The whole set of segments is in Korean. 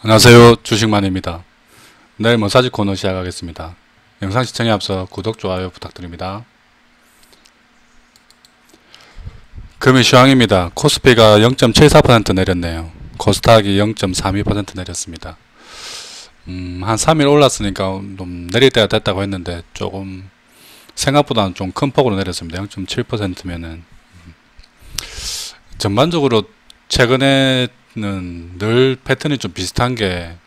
안녕하세요, 주식만입니다. 내일 머사지 코너 시작하겠습니다. 영상 시청에 앞서 구독, 좋아요 부탁드립니다. 금일 시황입니다. 코스피가 0.74% 내렸네요. 코스닥이 0.32% 내렸습니다. 한 3일 올랐으니까 좀 내릴 때가 됐다고 했는데 조금 생각보다는 좀 큰 폭으로 내렸습니다. 0.7%면은 전반적으로 최근에는 늘 패턴이 좀 비슷한 게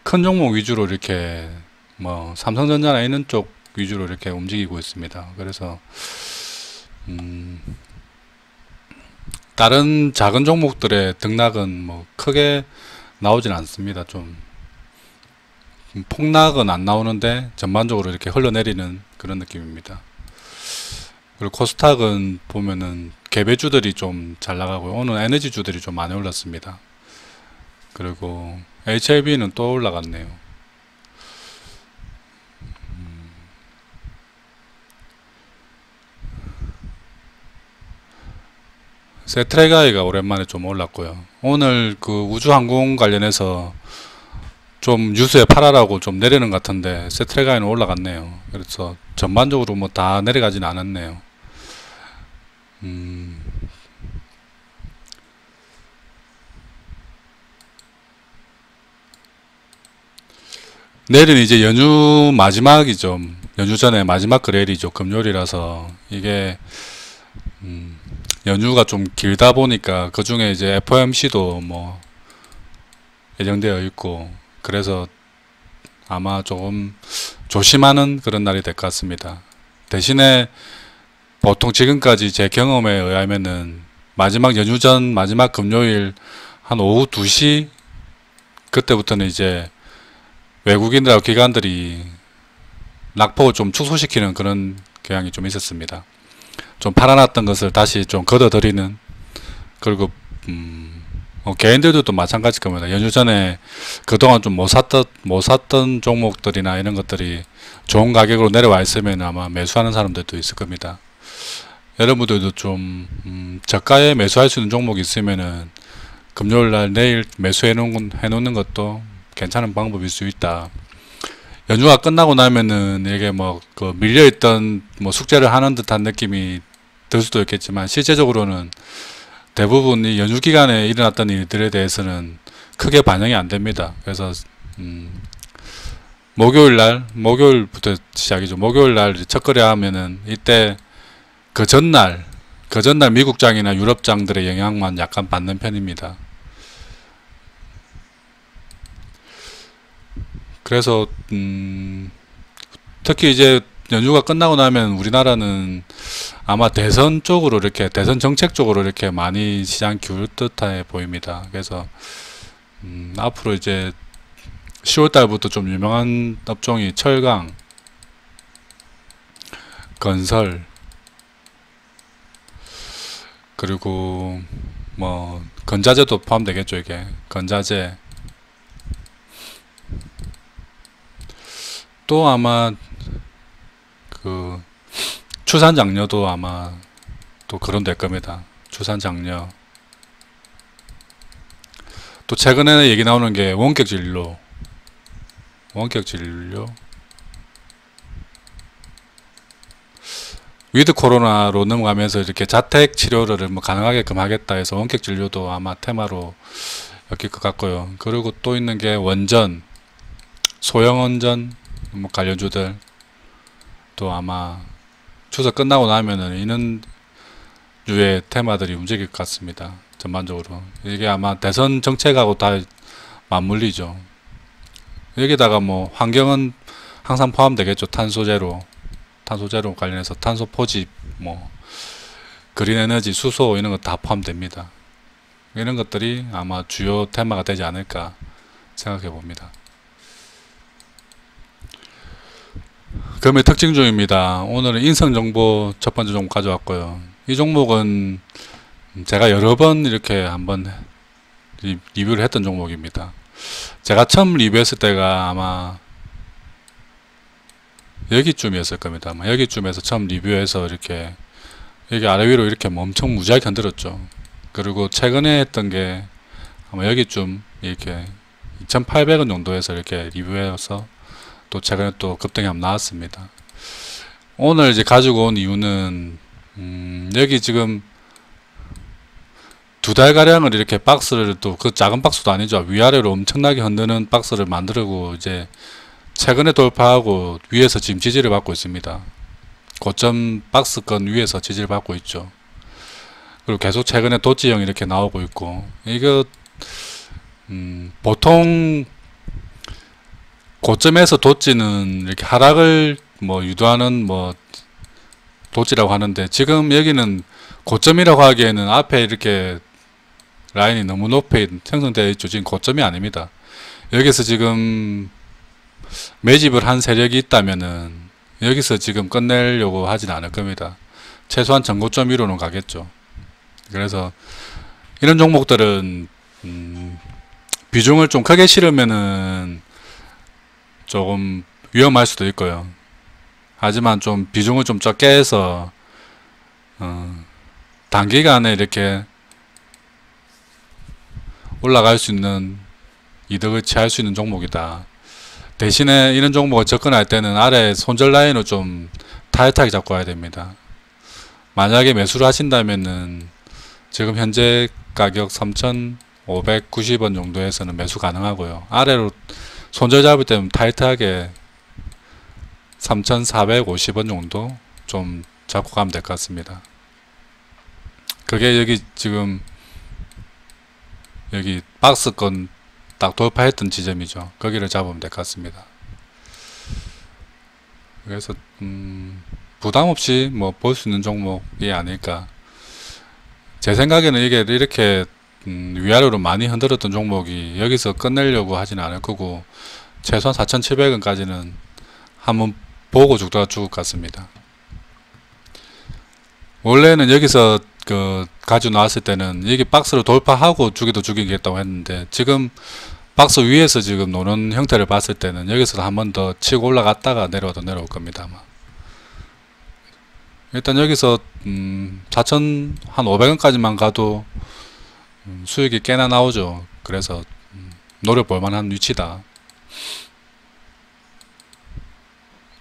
큰 종목 위주로 이렇게 뭐 삼성전자나 있는 쪽 위주로 이렇게 움직이고 있습니다. 그래서 다른 작은 종목들의 등락은 뭐 크게 나오진 않습니다. 좀 폭락은 안 나오는데 전반적으로 이렇게 흘러내리는 그런 느낌입니다. 그리고 코스닥은 보면은 개별주들이 좀 잘 나가고요. 오늘 에너지주들이 좀 많이 올랐습니다. 그리고 HLB는 또 올라갔네요. 세트레가이가 오랜만에 좀 올랐고요. 오늘 그 우주항공 관련해서 좀 뉴스에 팔아라고 좀 내리는 것 같은데 세트레가이는 올라갔네요. 그래서 전반적으로 뭐 다 내려가진 않았네요. 내일은 이제 연휴 마지막이죠. 연휴 전에 마지막 거래일이죠. 금요일이라서 이게 연휴가 좀 길다 보니까 그 중에 이제 FOMC도 뭐 예정되어 있고 그래서 아마 조금 조심하는 그런 날이 될 것 같습니다. 대신에 보통 지금까지 제 경험에 의하면은 마지막 연휴 전 마지막 금요일 한 오후 2시 그때부터는 이제 외국인들하고 기관들이 낙폭을 좀 축소시키는 그런 경향이 좀 있었습니다. 좀 팔아놨던 것을 다시 좀 걷어들이는, 그리고 개인들도 또 마찬가지일 겁니다. 연휴 전에 그동안 좀 못 샀던 종목들이나 이런 것들이 좋은 가격으로 내려와 있으면 아마 매수하는 사람들도 있을 겁니다. 여러분들도 좀 저가에 매수할 수 있는 종목이 있으면은 금요일날 내일 매수해 놓는 것도 괜찮은 방법일 수 있다. 연휴가 끝나고 나면은 이게 뭐 그 밀려있던 뭐 숙제를 하는 듯한 느낌이 들 수도 있겠지만 실제적으로는 대부분 이 연휴 기간에 일어났던 일들에 대해서는 크게 반영이 안 됩니다. 그래서 목요일부터 시작이죠. 목요일날 첫 거래하면은 이때 그 전날 미국장이나 유럽장들의 영향만 약간 받는 편입니다. 그래서 특히 이제 연휴가 끝나고 나면 우리나라는 아마 대선 쪽으로 이렇게 대선 정책 쪽으로 이렇게 많이 시장 기울 듯해 보입니다. 그래서 앞으로 이제 10월 달부터 좀 유명한 업종이 철강, 건설, 그리고 뭐 건자재도 포함되겠죠. 이게 건자재, 또 아마 그 추산장려도 아마 또 그런 될 겁니다. 추산장려. 또 최근에 얘기 나오는 게 원격진료 위드 코로나로 넘어가면서 이렇게 자택 치료를 뭐 가능하게끔 하겠다 해서 원격진료도 아마 테마로 엮일 것 같고요. 그리고 또 있는 게 원전, 소형원전 뭐 관련주들 또 아마 추석 끝나고 나면은 이런 류의 테마들이 움직일 것 같습니다. 전반적으로 이게 아마 대선 정책하고 다 맞물리죠. 여기다가 뭐 환경은 항상 포함되겠죠. 탄소제로 관련해서 탄소 포집, 뭐 그린 에너지, 수소 이런 거 다 포함됩니다. 이런 것들이 아마 주요 테마가 되지 않을까 생각해 봅니다. 금의 특징 중입니다. 오늘은 인성정보 첫 번째 종목 가져왔고요. 이 종목은 제가 여러 번 이렇게 한번 리뷰를 했던 종목입니다. 제가 처음 리뷰했을 때가 아마 여기쯤이었을 겁니다. 아마 여기쯤에서 처음 리뷰해서 이렇게 여기 아래 위로 이렇게 엄청 무지하게 흔들었죠. 그리고 최근에 했던 게 아마 여기쯤 이렇게 2,800원 정도에서 이렇게 리뷰해서 또 최근에 또 급등이 한번 나왔습니다. 오늘 이제 가지고 온 이유는 여기 지금 2달가량을 이렇게 박스를, 또 그 작은 박스도 아니죠, 위아래로 엄청나게 흔드는 박스를 만들고 이제 최근에 돌파하고 위에서 지금 지지를 받고 있습니다. 고점 박스권 위에서 지지를 받고 있죠. 그리고 계속 최근에 도지형 이렇게 나오고 있고, 이거 보통 고점에서 도지는 이렇게 하락을 뭐 유도하는 뭐 도지라고 하는데, 지금 여기는 고점이라고 하기에는 앞에 이렇게 라인이 너무 높이 형성되어 있죠. 지금 고점이 아닙니다. 여기서 지금 매집을 한 세력이 있다면은 여기서 지금 끝내려고 하진 않을 겁니다. 최소한 전고점 위로는 가겠죠. 그래서 이런 종목들은 비중을 좀 크게 실으면은 조금 위험할 수도 있고요. 하지만 좀 비중을 좀 적게 해서 단기간에 이렇게 올라갈 수 있는 이득을 취할 수 있는 종목이다. 대신에 이런 종목을 접근할 때는 아래 손절 라인을 좀 타이트하게 잡고 와야 됩니다. 만약에 매수를 하신다면은 지금 현재 가격 3,590원 정도에서는 매수 가능하고요. 아래로 손절 잡을 때는 타이트하게 3,450원 정도 좀 잡고 가면 될 것 같습니다. 그게 여기 지금 여기 박스권 딱 돌파했던 지점이죠. 거기를 잡으면 될 것 같습니다. 그래서 부담없이 뭐 볼 수 있는 종목이 아닐까. 제 생각에는 이게 이렇게 위아래로 많이 흔들었던 종목이 여기서 끝내려고 하진 않을 거고, 최소한 4,700원까지는 한번 보고 죽다가 죽을 것 같습니다. 원래는 여기서 가지고 나왔을 때는 여기 박스를 돌파하고 주기도 죽이겠다고 했는데, 지금 박스 위에서 지금 노는 형태를 봤을 때는 여기서 한 번 더 치고 올라갔다가 내려와도 내려올 겁니다. 아마. 일단 여기서 4,500원까지만 가도 수익이 꽤나 나오죠. 그래서 노려볼 만한 위치다.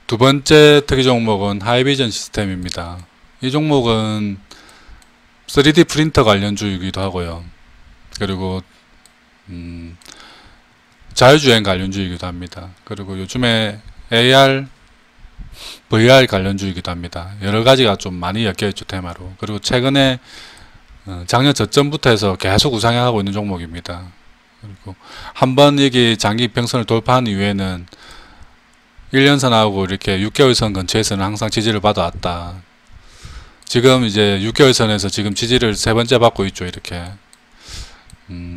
두 번째 특이 종목은 하이비전 시스템입니다. 이 종목은 3D 프린터 관련주이기도 하고요. 그리고 자율주행 관련주이기도 합니다. 그리고 요즘에 AR, VR 관련주이기도 합니다. 여러가지가 좀 많이 엮여있죠, 테마로. 그리고 최근에 작년 저점부터 해서 계속 우상향하고 있는 종목입니다. 그리고 한번 여기 장기 평선을 돌파한 이후에는 1년선하고 이렇게 6개월선 근처에서는 항상 지지를 받아왔다. 지금 이제 6개월선에서 지금 지지를 세 번째 받고 있죠. 이렇게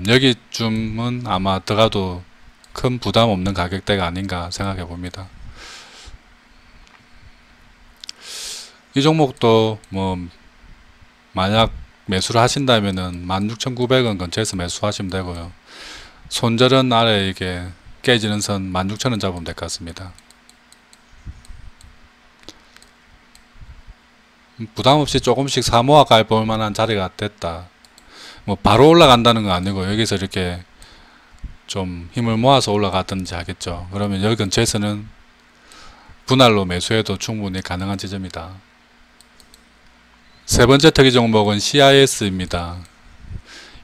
여기쯤은 아마 들어가도 큰 부담 없는 가격대가 아닌가 생각해 봅니다. 이 종목도 뭐 만약 매수를 하신다면은 16,900원 근처에서 매수하시면 되고요. 손절은 아래 이게 깨지는 선 16,000원 잡으면 될 것 같습니다. 부담없이 조금씩 사모아 갈 볼만한 자리가 됐다. 뭐 바로 올라간다는 건 아니고 여기서 이렇게 좀 힘을 모아서 올라가든지 하겠죠. 그러면 여기 근처에서는 분할로 매수해도 충분히 가능한 지점이다. 세 번째 특이 종목은 CIS입니다.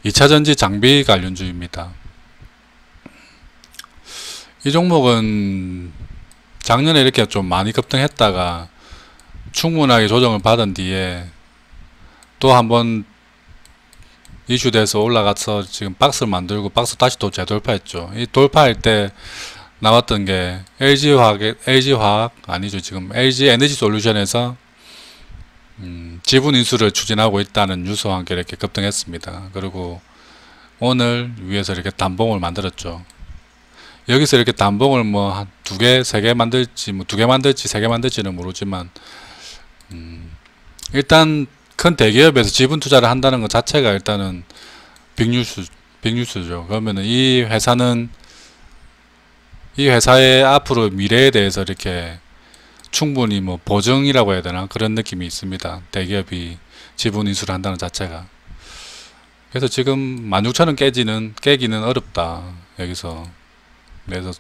2차전지 장비 관련주입니다. 이 종목은 작년에 이렇게 좀 많이 급등했다가 충분하게 조정을 받은 뒤에 또 한번 이슈돼서 올라가서 지금 박스를 만들고 박스 다시 또 재돌파했죠. 이 돌파할 때 나왔던 게 LG화학 아니죠. 지금 LG에너지솔루션에서 지분 인수를 추진하고 있다는 뉴스와 함께 이렇게 급등했습니다. 그리고 오늘 위에서 이렇게 단봉을 만들었죠. 여기서 이렇게 단봉을 뭐 한 두 개, 세 개 만들지, 뭐 두 개 만들지, 세 개 만들지는 모르지만 일단 큰 대기업에서 지분 투자를 한다는 것 자체가 일단은 빅뉴스죠. 그러면은 이 회사의 앞으로 미래에 대해서 이렇게 충분히 뭐 보증이라고 해야 되나 그런 느낌이 있습니다. 대기업이 지분 인수를 한다는 자체가. 그래서 지금 16,000원 깨기는 어렵다. 여기서 그래서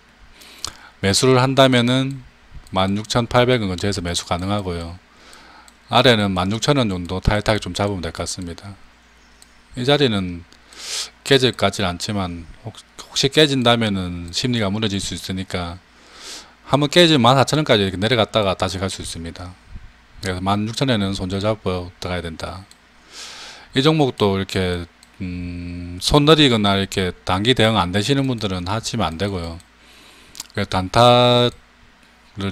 매수를 한다면은 16,800원 근처에서 매수 가능하고요. 아래는 16,000원 정도 타이트하게 좀 잡으면 될 것 같습니다. 이 자리는 깨질 것 같진 않지만 혹시 깨진다면은 심리가 무너질 수 있으니까 한번 깨지면 14,000원까지 이렇게 내려갔다가 다시 갈 수 있습니다. 그래서 16,000원에는 손절 잡고 들어가야 된다. 이 종목도 이렇게 손 느리거나 이렇게 단기 대응 안 되시는 분들은 하시면 안 되고요. 단타를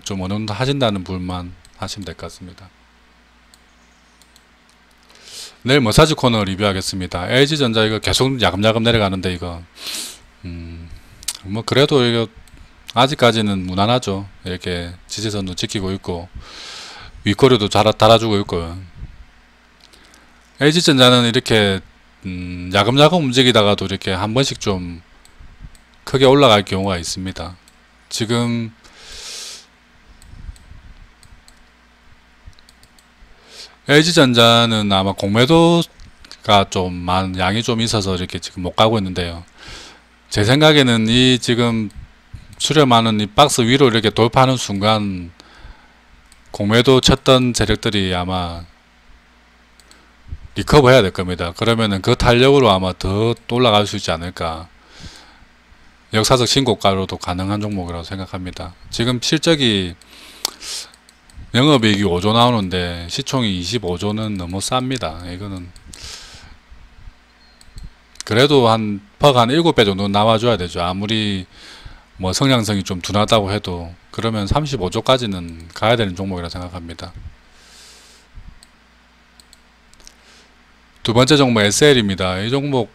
좀 어느 정도 하신다는 분만 하시면 될 것 같습니다. 내일 머사지 코너 리뷰하겠습니다. LG전자 이거 계속 야금야금 내려가는데 이거 뭐 그래도 이거 아직까지는 무난하죠. 이렇게 지지선도 지키고 있고 윗꼬리도 잘 달아주고 있고요. LG전자는 이렇게 야금야금 움직이다가도 이렇게 한 번씩 좀 크게 올라갈 경우가 있습니다. 지금 LG전자는 아마 공매도가 좀 양이 좀 있어서 이렇게 지금 못 가고 있는데요. 제 생각에는 이 지금 수렴하는 이 박스 위로 이렇게 돌파하는 순간 공매도 쳤던 세력들이 아마 리커버 해야 될 겁니다. 그러면은 그 탄력으로 아마 더 올라갈 수 있지 않을까. 역사적 신고가로도 가능한 종목이라고 생각합니다. 지금 실적이 영업이익이 5조 나오는데 시총이 25조는 너무 쌉니다. 이거는 그래도 한 퍽 한 7배 정도 나와줘야 되죠. 아무리 뭐 성장성이 좀 둔하다고 해도 그러면 35조까지는 가야 되는 종목이라 생각합니다. 두 번째 종목 SL입니다. 이 종목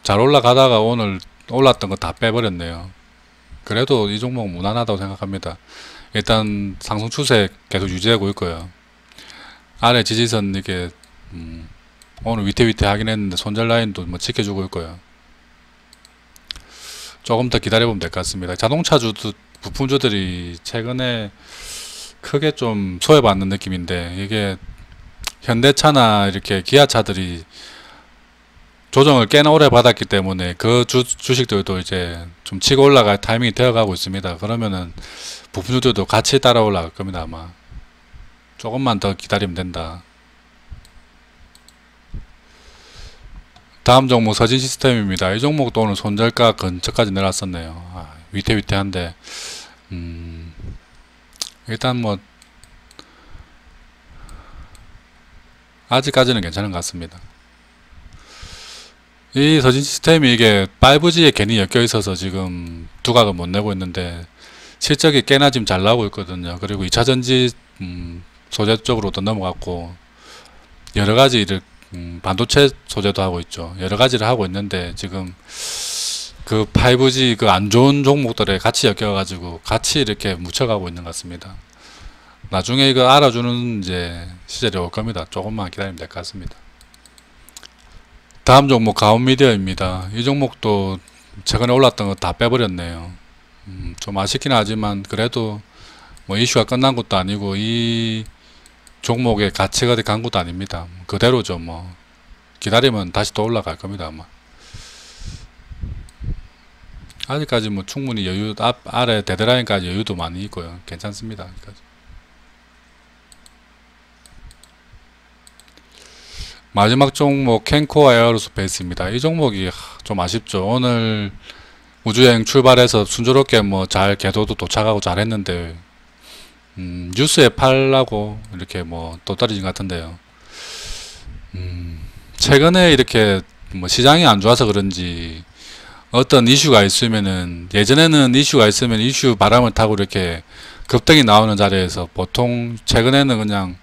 잘 올라가다가 오늘 올랐던 거 다 빼버렸네요. 그래도 이 종목 무난하다고 생각합니다. 일단 상승 추세 계속 유지하고 있고요. 아래 지지선 이게 오늘 위태위태 하긴 했는데 손절 라인도 뭐 지켜주고 있고요. 조금 더 기다려보면 될 것 같습니다. 자동차주도 부품주들이 최근에 크게 좀 소외받는 느낌인데 이게 현대차나 이렇게 기아차들이 조정을 꽤나 오래 받았기 때문에 그 주식들도 이제 좀 치고 올라갈 타이밍이 되어가고 있습니다. 그러면은 부품주들도 같이 따라 올라갈 겁니다. 아마 조금만 더 기다리면 된다. 다음 종목 서진시스템입니다. 이 종목도 오늘 손절가 근처까지 내려왔었네요. 위태위태한데 일단 뭐 아직까지는 괜찮은 것 같습니다. 이 서진시스템이 이게 5G에 괜히 엮여 있어서 지금 두각을 못 내고 있는데 실적이 꽤나 지금 잘 나오고 있거든요. 그리고 2차전지 소재 쪽으로도 넘어갔고 여러가지 일을 반도체 소재도 하고 있죠. 여러가지를 하고 있는데 지금 그 5G 그 안 좋은 종목들에 같이 엮여가지고 같이 이렇게 묻혀가고 있는 것 같습니다. 나중에 이거 알아주는 이제 시절이 올 겁니다. 조금만 기다리면 될 것 같습니다. 다음 종목 가온미디어입니다. 이 종목도 최근에 올랐던 거 다 빼버렸네요. 좀 아쉽긴 하지만 그래도 뭐 이슈가 끝난 것도 아니고 이 종목의 가치가 어디 간 것도 아닙니다. 그대로죠. 뭐 기다리면 다시 또 올라갈 겁니다. 아마 아직까지 뭐 충분히 여유 아래 데드라인까지 여유도 많이 있고요. 괜찮습니다. 아직까지. 마지막 종목 캔코 에어로스페이스입니다. 이 종목이 좀 아쉽죠. 오늘 우주여행 출발해서 순조롭게 뭐 잘 궤도도 도착하고 잘 했는데 뉴스에 팔라고 이렇게 뭐 또 떨어진 것 같은데요. 최근에 이렇게 뭐 시장이 안 좋아서 그런지 어떤 이슈가 있으면은 예전에는 이슈가 있으면 이슈 바람을 타고 이렇게 급등이 나오는 자리에서 보통 최근에는 그냥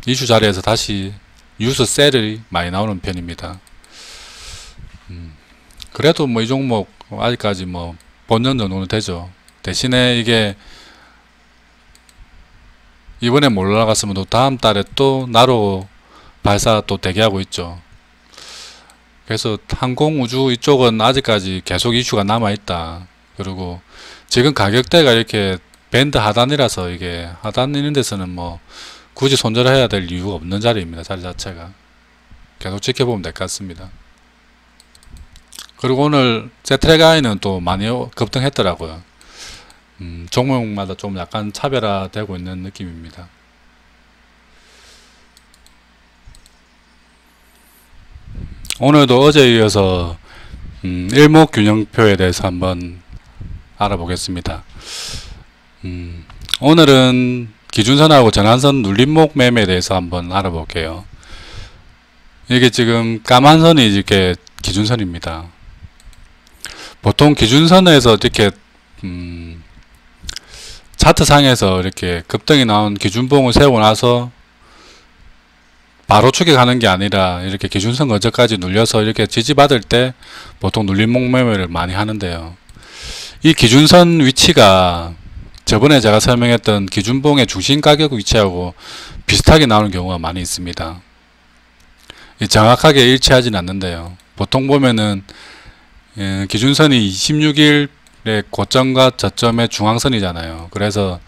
이슈 자리에서 다시 뉴스 셀이 많이 나오는 편입니다. 그래도 뭐 이 종목 아직까지 뭐 본전 정도는 되죠. 대신에 이게 이번에 못 올라갔으면 또 다음 달에 또 나로 발사 또 대기하고 있죠. 그래서 항공우주 이쪽은 아직까지 계속 이슈가 남아있다. 그리고 지금 가격대가 이렇게 밴드 하단이라서 이게 하단 있는 데서는 뭐 굳이 손절해야 될 이유가 없는 자리입니다. 자리 자체가. 계속 지켜보면 될 것 같습니다. 그리고 오늘 세트랙아이는 또 많이 급등했더라고요. 종목마다 좀 약간 차별화되고 있는 느낌입니다. 오늘도 어제에 이어서 일목균형표에 대해서 한번 알아보겠습니다. 오늘은 기준선하고 전환선 눌림목 매매에 대해서 한번 알아볼게요. 이게 지금 까만 선이 이렇게 기준선입니다. 보통 기준선에서 이렇게 차트상에서 이렇게 급등이 나온 기준봉을 세우고 나서 바로 추격하는 게 아니라 이렇게 기준선 근처까지 눌려서 이렇게 지지받을 때 보통 눌림목 매매를 많이 하는데요. 이 기준선 위치가 저번에 제가 설명했던 기준봉의 중심 가격 위치하고 비슷하게 나오는 경우가 많이 있습니다. 정확하게 일치하진 않는데요. 보통 보면은 기준선이 26일의 고점과 저점의 중앙선이잖아요. 그래서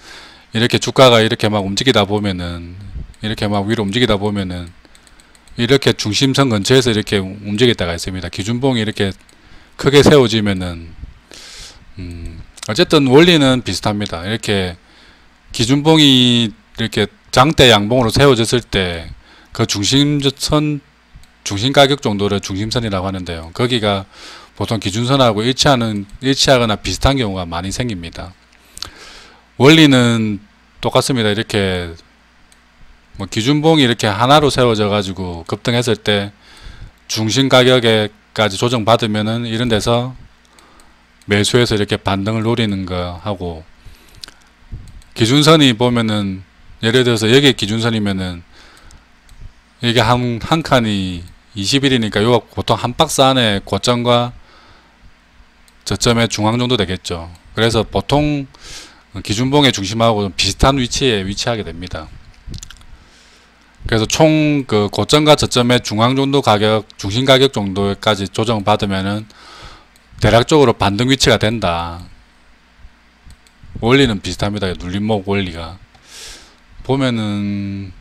이렇게 주가가 이렇게 막 움직이다 보면은 이렇게 막 위로 움직이다 보면은 이렇게 중심선 근처에서 이렇게 움직일 때가 있습니다. 기준봉이 이렇게 크게 세워지면은 어쨌든 원리는 비슷합니다. 이렇게 기준봉이 이렇게 장대 양봉으로 세워졌을 때 그 중심선 중심 가격 정도를 중심선이라고 하는데요. 거기가 보통 기준선하고 일치하거나 비슷한 경우가 많이 생깁니다. 원리는 똑같습니다. 이렇게 뭐 기준봉이 이렇게 하나로 세워져 가지고 급등했을 때 중심 가격에까지 조정받으면은 이런 데서 매수해서 이렇게 반등을 노리는 거 하고, 기준선이 보면은 예를 들어서 여기 기준선이면은 이게 한 칸이 20일이니까 요 보통 한 박스 안에 고점과 저점의 중앙 정도 되겠죠. 그래서 보통 기준봉의 중심하고 비슷한 위치에 위치하게 됩니다. 그래서 총 그 고점과 저점의 중앙 정도 가격, 중심 가격 정도까지 조정받으면은 대략적으로 반등 위치가 된다. 원리는 비슷합니다. 눌림목 원리가. 보면은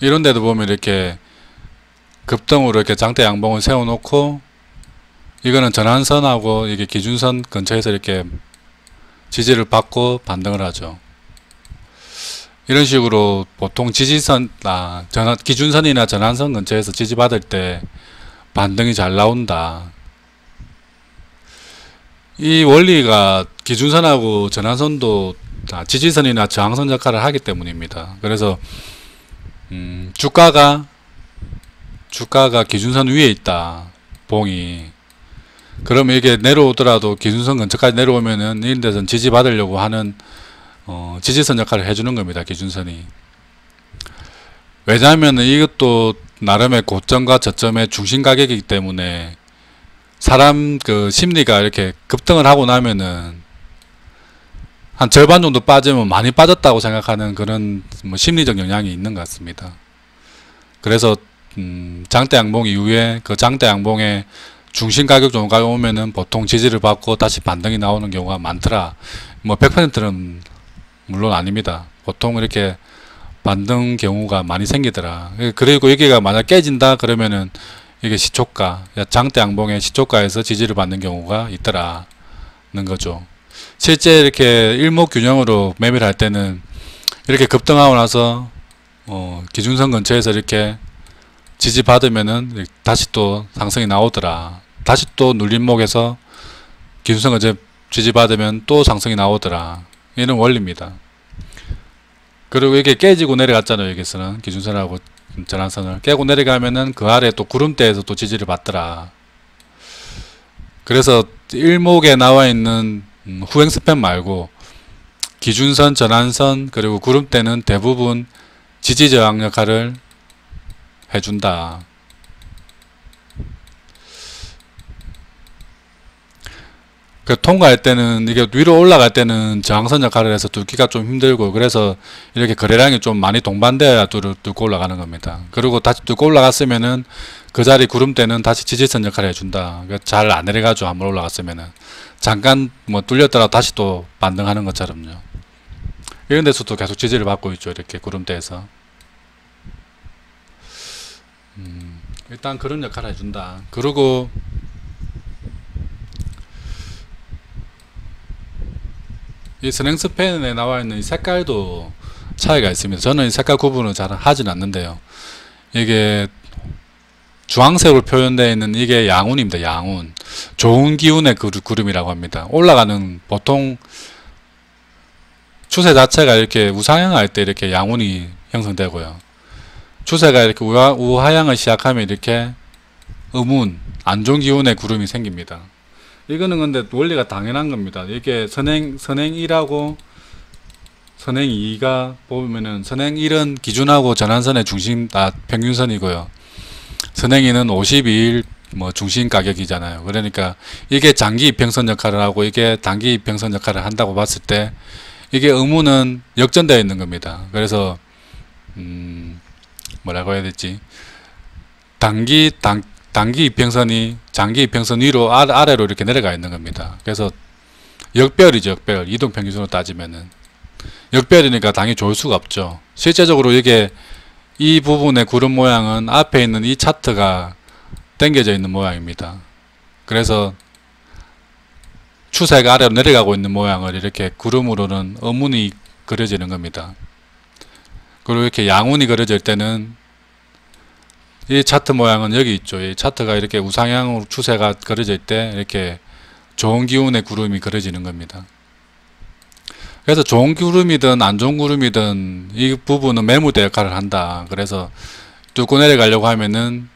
이런 데도 보면 이렇게 급등으로 이렇게 장대 양봉을 세워 놓고, 이거는 전환선하고 이게 기준선 근처에서 이렇게 지지를 받고 반등을 하죠. 이런 식으로 보통 기준선이나 전환선 근처에서 지지받을 때 반등이 잘 나온다. 이 원리가 기준선하고 전환선도 지지선이나 저항선 역할을 하기 때문입니다. 그래서 주가가 기준선 위에 있다, 봉이. 그러면 이게 내려오더라도 기준선 근처까지 내려오면은 이런 데서는 지지받으려고 하는 지지선 역할을 해주는 겁니다. 기준선이. 왜냐하면 이것도 나름의 고점과 저점의 중심 가격이기 때문에 사람 그 심리가 이렇게 급등을 하고 나면은 한 절반 정도 빠지면 많이 빠졌다고 생각하는 그런 뭐 심리적 영향이 있는 것 같습니다. 그래서 장대 양봉 이후에 그 장대 양봉의 중심 가격 정도가 오면은 보통 지지를 받고 다시 반등이 나오는 경우가 많더라. 뭐 100%는 물론 아닙니다. 보통 이렇게 반등 경우가 많이 생기더라. 그리고 여기가 만약 깨진다 그러면은 이게 시초가, 장대 양봉의 시초가에서 지지를 받는 경우가 있더라는 거죠. 실제 이렇게 일목균형으로 매매를 할 때는 이렇게 급등하고 나서 기준선 근처에서 이렇게 지지받으면은 다시 또 상승이 나오더라. 다시 또 눌림목에서 기준선 근처에 지지받으면 또 상승이 나오더라. 이런 원리입니다. 그리고 이게 깨지고 내려갔잖아요. 여기서는 기준선하고 전환선을 깨고 내려가면은 그 아래 또 구름대에서 또 지지를 받더라. 그래서 일목에 나와 있는 후행 스팬 말고 기준선, 전환선, 그리고 구름대는 대부분 지지 저항 역할을 해준다. 그 통과할 때는 이게 위로 올라갈 때는 저항선 역할을 해서 뚫기가 좀 힘들고, 그래서 이렇게 거래량이 좀 많이 동반돼야 뚫고 올라가는 겁니다. 그리고 다시 뚫고 올라갔으면은 그 자리 구름대는 다시 지지선 역할을 해준다. 잘 안 내려가죠. 한번 올라갔으면은 잠깐 뭐 뚫렸다가 다시 또 반등하는 것처럼요. 이런 데서도 계속 지지를 받고 있죠. 이렇게 구름대에서. 일단 그런 역할을 해준다. 그리고 이 스냉스펜에 나와 있는 이 색깔도 차이가 있습니다. 저는 이 색깔 구분을 잘 하진 않는데요. 이게 주황색으로 표현되어 있는 이게 양운입니다. 양운. 좋은 기운의 구름이라고 합니다. 올라가는 보통 추세 자체가 이렇게 우상향할 때 이렇게 양운이 형성되고요. 추세가 이렇게 우하향을 시작하면 이렇게 음운, 안 좋은 기운의 구름이 생깁니다. 이거는 근데 원리가 당연한 겁니다. 이게 선행 1하고 선행 2가 보면은 선행 1은 기준하고 전환선의 중심 평균선이고요. 선행 2는 52일 중심 가격이잖아요. 그러니까 이게 장기 이평선 역할을 하고 이게 단기 이평선 역할을 한다고 봤을 때 이게 의무는 역전되어 있는 겁니다. 그래서 뭐라고 해야 되지? 단기 이평선이 장기 이평선 위로 아래로 이렇게 내려가 있는 겁니다. 그래서 역별이죠. 역별. 이동평균선으로 따지면은 역별이니까 당연히 좋을 수가 없죠. 실제적으로 이게 이 부분의 구름 모양은 앞에 있는 이 차트가 당겨져 있는 모양입니다. 그래서 추세가 아래로 내려가고 있는 모양을 이렇게 구름으로는 음운이 그려지는 겁니다. 그리고 이렇게 양운이 그려질 때는 이 차트 모양은 여기 있죠. 이 차트가 이렇게 우상향으로 추세가 그려질 때 이렇게 좋은 기운의 구름이 그려지는 겁니다. 그래서 좋은 구름이든 안 좋은 구름이든 이 부분은 매물대 역할을 한다. 그래서 뚫고 내려가려고 하면은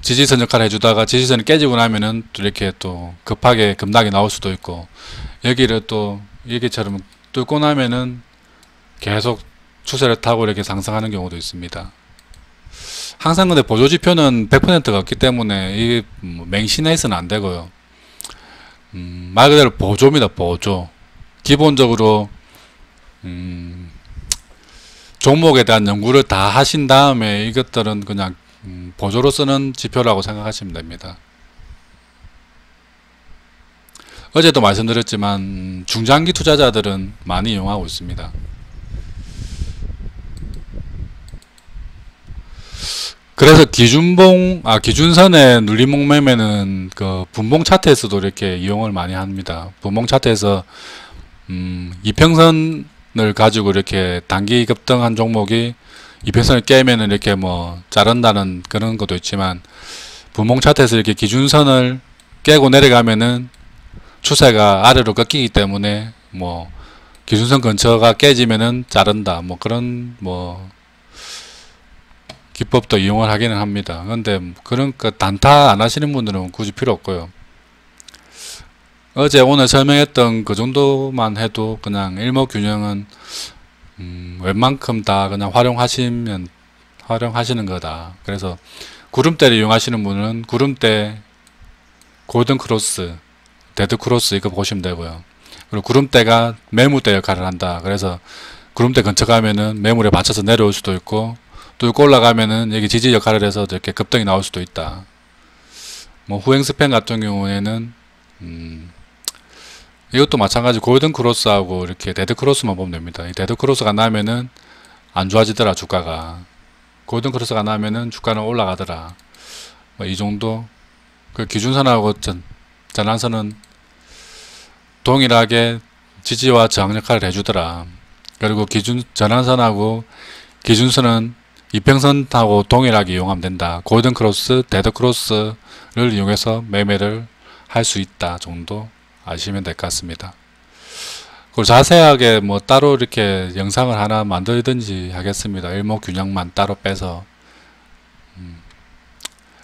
지지선 역할을 해주다가 지지선이 깨지고 나면은 또 이렇게 또 급하게 급락이 나올 수도 있고, 여기를 또 여기처럼 뚫고 나면은 계속 추세를 타고 이렇게 상승하는 경우도 있습니다. 항상 근데 보조지표는 100%가 없기 때문에 이게 맹신해서는 안 되고요. 말 그대로 보조입니다. 보조. 기본적으로 종목에 대한 연구를 다 하신 다음에 이것들은 그냥 보조로 쓰는 지표라고 생각하시면 됩니다. 어제도 말씀드렸지만 중장기 투자자들은 많이 이용하고 있습니다. 그래서 기준선의 눌림목 매매는 그 분봉 차트에서도 이렇게 이용을 많이 합니다. 분봉 차트에서 이평선을 가지고 이렇게 단기 급등한 종목이 이평선을 깨면은 이렇게 자른다는 그런 것도 있지만, 분봉 차트에서 이렇게 기준선을 깨고 내려가면은 추세가 아래로 꺾이기 때문에 기준선 근처가 깨지면은 자른다. 그런 기법도 이용을 하기는 합니다. 근데 그런 단타 안 하시는 분들은 굳이 필요 없고요. 어제 오늘 설명했던 그 정도만 해도 그냥 일목균형은 웬만큼 다 그냥 활용하시는 거다. 그래서 구름대를 이용하시는 분은 구름대, 골든크로스, 데드크로스 이거 보시면 되고요. 그리고 구름대가 매물대 역할을 한다. 그래서 구름대 근처 가면은 매물에 맞춰서 내려올 수도 있고, 뚫고 올라가면은 여기 지지 역할을 해서 이렇게 급등이 나올 수도 있다. 후행스팬 같은 경우에는 이것도 마찬가지 골든크로스하고 이렇게 데드크로스만 보면 됩니다. 이 데드크로스가 나면은 안 좋아지더라 주가가. 골든크로스가 나면은 주가는 올라가더라. 이 정도. 그 기준선하고 전환선은 동일하게 지지와 저항 역할을 해주더라. 그리고 전환선하고 기준선은 이평선하고 동일하게 이용하면 된다. 골든크로스, 데드크로스를 이용해서 매매를 할 수 있다 정도 아시면 될 것 같습니다. 그리고 자세하게 따로 이렇게 영상을 하나 만들든지 하겠습니다. 일목균형만 따로 빼서.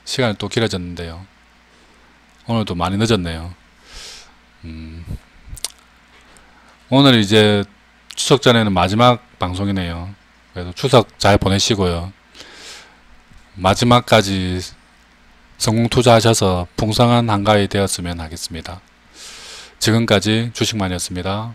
시간이 또 길어졌는데요. 오늘도 많이 늦었네요. 오늘 이제 추석 전에는 마지막 방송이네요. 그래서 추석 잘 보내시고요. 마지막까지 성공 투자하셔서 풍성한 한가위 되었으면 하겠습니다. 지금까지 주식만이었습니다.